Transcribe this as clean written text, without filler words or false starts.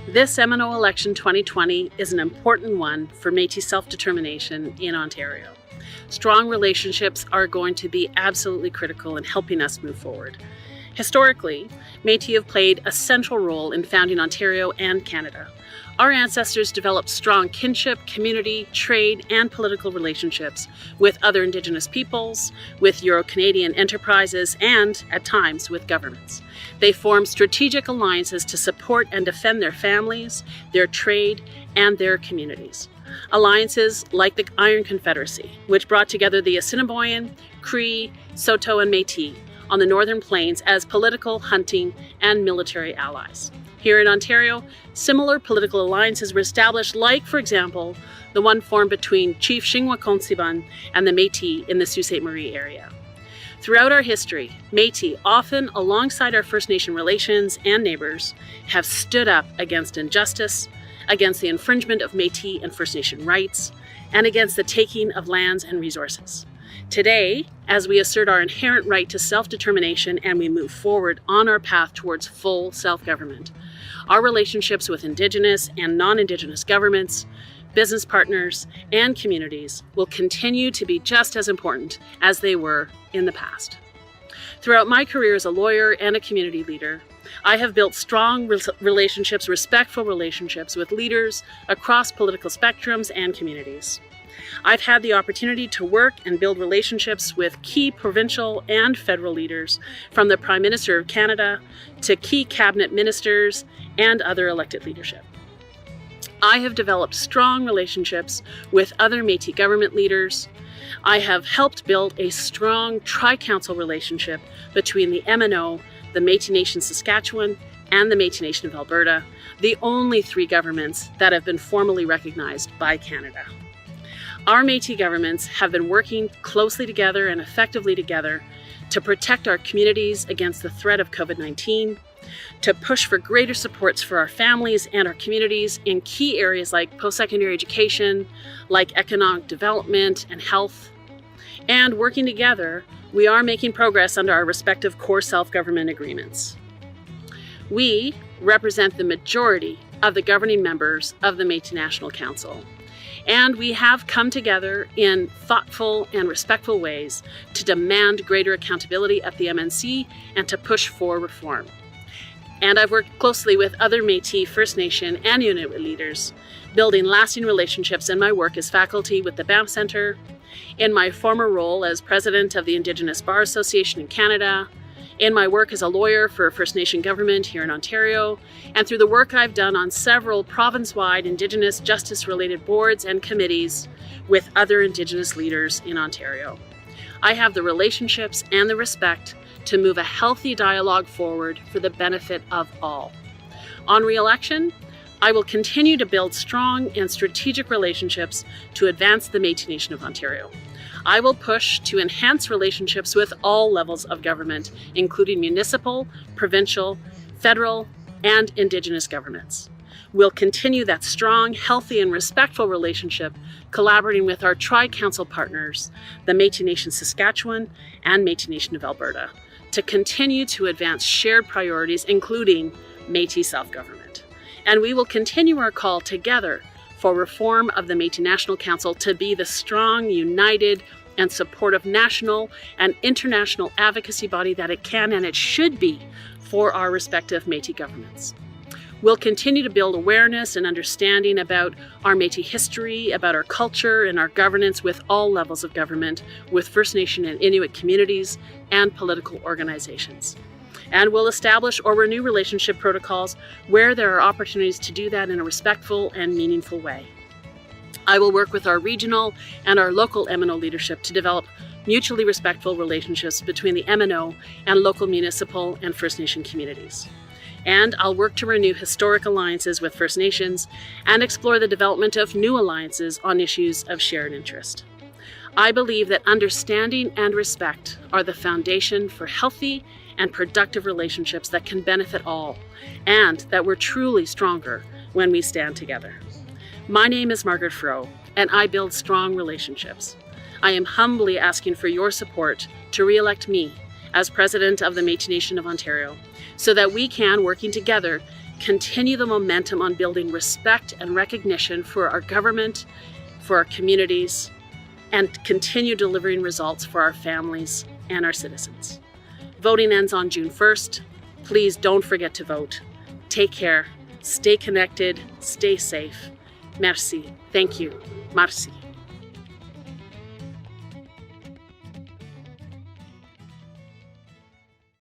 This MNO election 2020 is an important one for Métis self-determination in Ontario. Strong relationships are going to be absolutely critical in helping us move forward. Historically, Métis have played a central role in founding Ontario and Canada. Our ancestors developed strong kinship, community, trade, and political relationships with other Indigenous peoples, with Euro-Canadian enterprises, and, at times, with governments. They formed strategic alliances to support and defend their families, their trade, and their communities. Alliances like the Iron Confederacy, which brought together the Assiniboine, Cree, Saulteaux, and Métis on the Northern Plains as political, hunting, and military allies. Here in Ontario, similar political alliances were established, like, for example, the one formed between Chief Chingwa-Consiban and the Métis in the Sault Ste. Marie area. Throughout our history, Métis, often alongside our First Nation relations and neighbours, have stood up against injustice, against the infringement of Métis and First Nation rights, and against the taking of lands and resources. Today, as we assert our inherent right to self-determination and we move forward on our path towards full self-government, our relationships with Indigenous and non-Indigenous governments, business partners, and communities will continue to be just as important as they were in the past. Throughout my career as a lawyer and a community leader, I have built strong relationships, respectful relationships with leaders across political spectrums and communities. I've had the opportunity to work and build relationships with key provincial and federal leaders, from the Prime Minister of Canada to key cabinet ministers and other elected leadership. I have developed strong relationships with other Métis government leaders. I have helped build a strong tri-council relationship between the MNO, the Métis Nation Saskatchewan, and the Métis Nation of Alberta, the only three governments that have been formally recognized by Canada. Our Métis governments have been working closely together and effectively together to protect our communities against the threat of COVID-19, to push for greater supports for our families and our communities in key areas like post-secondary education, like economic development and health. And working together, we are making progress under our respective core self-government agreements. We represent the majority of the governing members of the Métis National Council. And we have come together in thoughtful and respectful ways to demand greater accountability at the MNC and to push for reform. And I've worked closely with other Métis, First Nation, and Inuit leaders, building lasting relationships in my work as faculty with the Banff Centre, in my former role as president of the Indigenous Bar Association in Canada, in my work as a lawyer for First Nation government here in Ontario, and through the work I've done on several province-wide Indigenous justice-related boards and committees with other Indigenous leaders in Ontario. I have the relationships and the respect to move a healthy dialogue forward for the benefit of all. On re-election, I will continue to build strong and strategic relationships to advance the Métis Nation of Ontario. I will push to enhance relationships with all levels of government, including municipal, provincial, federal, and Indigenous governments. We'll continue that strong, healthy, and respectful relationship, collaborating with our tri-council partners, the Métis Nation Saskatchewan and Métis Nation of Alberta, to continue to advance shared priorities, including Métis self-government. And we will continue our call together for reform of the Métis National Council to be the strong, united, and supportive national and international advocacy body that it can and it should be for our respective Métis governments. We'll continue to build awareness and understanding about our Métis history, about our culture and our governance with all levels of government, with First Nation and Inuit communities and political organizations. And we'll establish or renew relationship protocols where there are opportunities to do that in a respectful and meaningful way. I will work with our regional and our local MNO leadership to develop mutually respectful relationships between the MNO and local municipal and First Nation communities. And I'll work to renew historic alliances with First Nations and explore the development of new alliances on issues of shared interest. I believe that understanding and respect are the foundation for healthy and productive relationships that can benefit all, and that we're truly stronger when we stand together. My name is Margaret Froh, and I build strong relationships. I am humbly asking for your support to re-elect me as President of the Métis Nation of Ontario, so that we can, working together, continue the momentum on building respect and recognition for our government, for our communities, and continue delivering results for our families and our citizens. Voting ends on June 1st. Please don't forget to vote. Take care, stay connected, stay safe. Merci. Thank you. Merci.